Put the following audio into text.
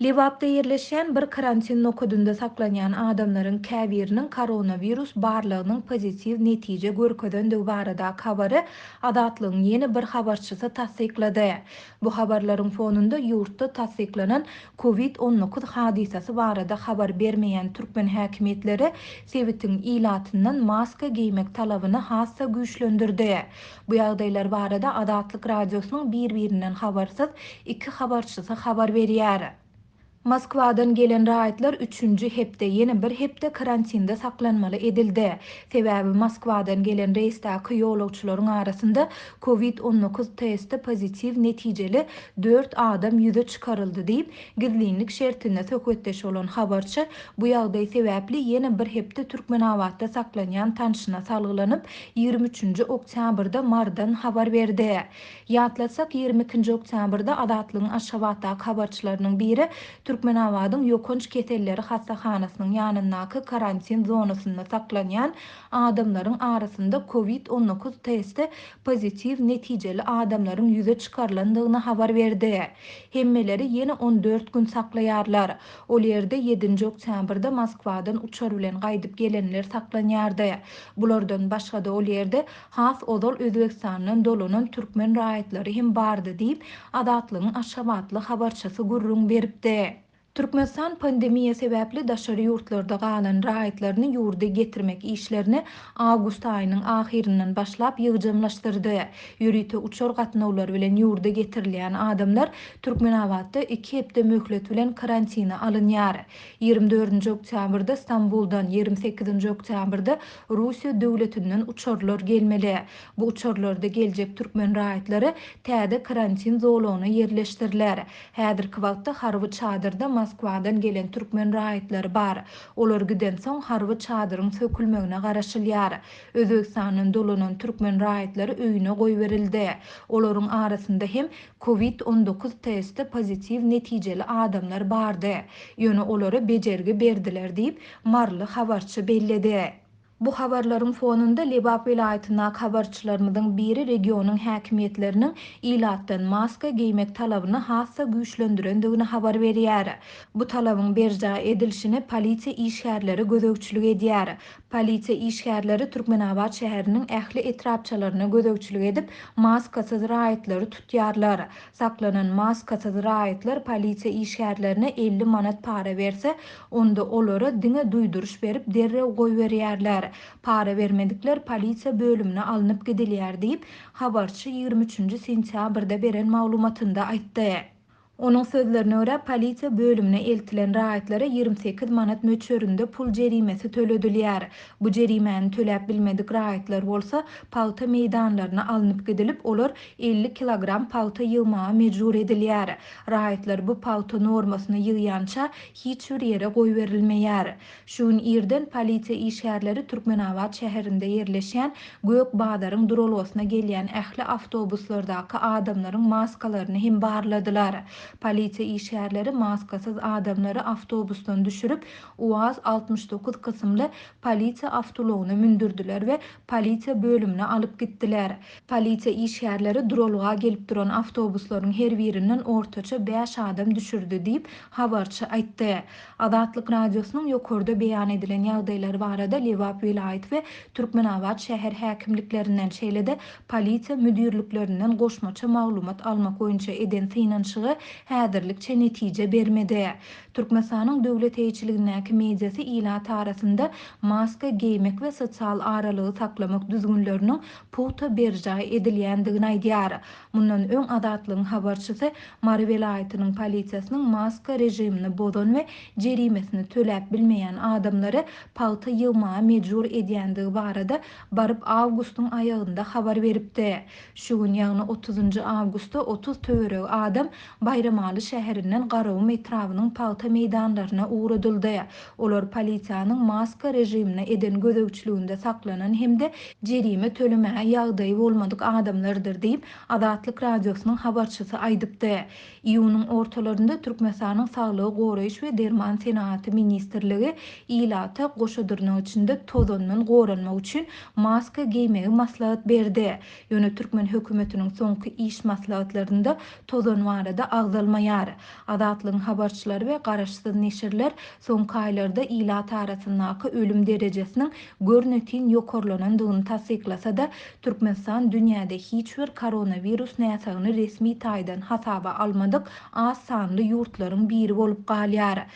Liwapda yerleşen bir karantin nokudunda saklanyan adamların käbirinin koronavirus barlığının pozitiv netije görkezendigi barada habary Adatlygyň ýeni bir habarçysy tasdiklady. Bu habarlaryň fonunda ýurtda tasdiklanan COVID-19 hadisesi barada habar bermeýän türkmen häkimetleri Sewitiň ilatyndan maska giymek talabyny hassa güýçlendirdi. Bu ýagdaýlar barada Adatlyk radiosynyň bir-birinden habarsyz iki habarçysy habar berýär. Moskwadan gelen raýatlar 3-nji hepde ýene bir hepde karantinde saklanmaly edildi. Sebäbi Moskwadan gelen reýsdäki ýolagçylaryň arasynda COVID-19 testi pozitiv netijeli 4 adam ýüze çykaryldy diýip gizlilik şertinde söhbetdeş bolan habarçy bu ýagdaý sebäpli ýene bir hepde Türkmenawatda saklanýan tanşyna salgylanyp 23-nji oktýabrda mardan habar berdi. Ýatlasak 22-nji oktýabrda Adatlygyň Aşgabatdaky habarçylarynyň biri Türkmenawadyň ýokunç keselleri hastahanasynyň ýanyndaky karantin zonasynda saklanýan adamlaryň arasynda COVID-19 testi pozitiv netijeli adamlaryň ýüze çykarlandygyny habar berdi. Hemmeleri ýene 14 gün saklaýarlar. Ol ýerde 7-nji oktýabrda Moskwadan uçar bilen gaýdyp gelenler saklanýardy. Bulardan başga da ol ýerde has odol Özbekistanyň dolanan türkmen raýatlary hem bardy diýip Adatlygyň Aşgabatly habarçysy gurrun beripdi. Türkmenistan pandemiýa sebäpli daşary ýurtlarda galan raýatlaryny ýurda getirmek işlerini awgust aýynyň ahirinden başlap ýygjamlaşdyrdy. Ýürüýte uçar gatnawlar bilen ýurda getirilýän adamlar Türkmenawatda 2 hepde möhlet bilen karantina alynýar. 24-nji oktýabrda Stambuldan, 28-nji oktýabrda Russiýa döwletinden uçarlar gelmeli. Bu uçarlarda geljek türkmen raýatlary täze karantin zolagyna yerleşdirilýär. Häzirki wagtda harby çadyrda Moskwadan gelen türkmen raýatlary bar. Olar giden soň harby çadyryň sökülmegine garaşylýar. Özbekistanyň dolanan türkmen raýatlary öýüne goýberildi. Olaryň arasynda hem COVID-19 testi pozitiv netijeli adamlar bardy. Ýöne olary bejergi berdiler diýip marly habarçy belledi. Bu habarlaryň fonunda Lebap vilayatyna habarçylarymyzyň biri regionyň häkimetleriniň ilatdan maska giymek talabyny hassa güýçlendirendigini habar berýär. Bu talabyň berja edilişini polisiýa işgärleri gözegçilik edýär. Polisiýa işgärleri Türkmenawat şäheriniň ähli etrapçylaryna gözegçilik edip maskasyz raýatlary tutýarlar. Saklanan maskasyz raýatlar polisiýa işgärlerine 50 manat para berse, onda olary diňe duýduruş berip derrew goýberýärler. Para vermedikler polisiýa bölümine alınıp gidilýär diýip habarçy 23-nji sentýabrda beren maglumatynda aýtdy. Onun sözlerine göre polisiýa bölümine eltilen raýatlara 28 manat möçöründe pul jerimesi töledilýär. Bu jerimäni töläp bilmedik raýatlar bolsa pauta meýdanlaryna alınıp gidilip olar 50 kilogram pauta ýygmaga mejbur edilýär. Raýatlar bu pauta normasyny ýygýança hiç bir ýere goýberilmeýär. Şuň ýerden polisiýa işgärleri Türkmenawat şäherinde yerleşen Gök Badaryň durulgasyna gelýän ähli awtobuslardaky adamlaryň maskalaryny hem barladylar. Polisiýa işgärleri maskasyz adamlary awtobusdan düşürüp UAZ 69 kysymly polisiýa awtologyna mündirdiler we polisiýa bölümine alyp gitdiler. Polisiýa işgärleri durulga gelip duran awtobuslaryň her birinden ortaça 5 adam düşürdi diýip habarçy aýtdy. Adatlyk radiosynyň ýokurda beýan edilen ýagdaýlar barada Lebap vilayet we Türkmenawat şäher häkimliklerinden şeýlede polisiýa müdirliklerinden goşmaça maglumat almak boýunça eden synanşygy häzirlikçe netije bermedi. Türkmenistanyň döwlet eýçiligindäki mediasy ilat arasynda maska giymek we sosial aralygy saklamak düzgünleriniň puta berjaý edilýändigini aýdýar. Mundan öň Adatlygyň habarçysy Mary vilayatynyň polisiýasynyň maska rejimini bozan we jerimesini töläp bilmeýän adamlary pauta ýygmaga mejbur edýändigi barada baryp awgustyň aýagynda habar beripdi. Şu gün ýagny 30-njy awgustda 30 töwereg adam Bayramaly şäherinden Garawum etrawynyň pauta meýdanlaryna uğradyldy. Olar polisiýanyň maska rejimine eden gözegçiliginde saklanan hemde jerime tölemäge ýagdaýy bolmadyk adamlardyr diýip Adatlyk radiosynyň habarçysy aýdypdy. Iýunyň ortalarynda Türkmenistanyň Saglygy goraýyş we derman senaty ministrligi ilata goşadyrnyň içinde tozandan goranmak üçin maska giymegi maslahat berdi. Ýöne türkmen hökümetiniň soňky iş maslahatlarynda tozan barada gyzylmaýar. Adatlyň habarçylary we garaşsyz neşirler soňky aýlarda ýylat arasyndaky ölüm derejesiniň görnetiň ýokarlanandygyny tasdiklasa-da, Türkmenistan dünýäde hiç bir koronavirus näsagyny resmi taýdan hasaba almadyk az sanly ýurtlaryň biri bolup galýar.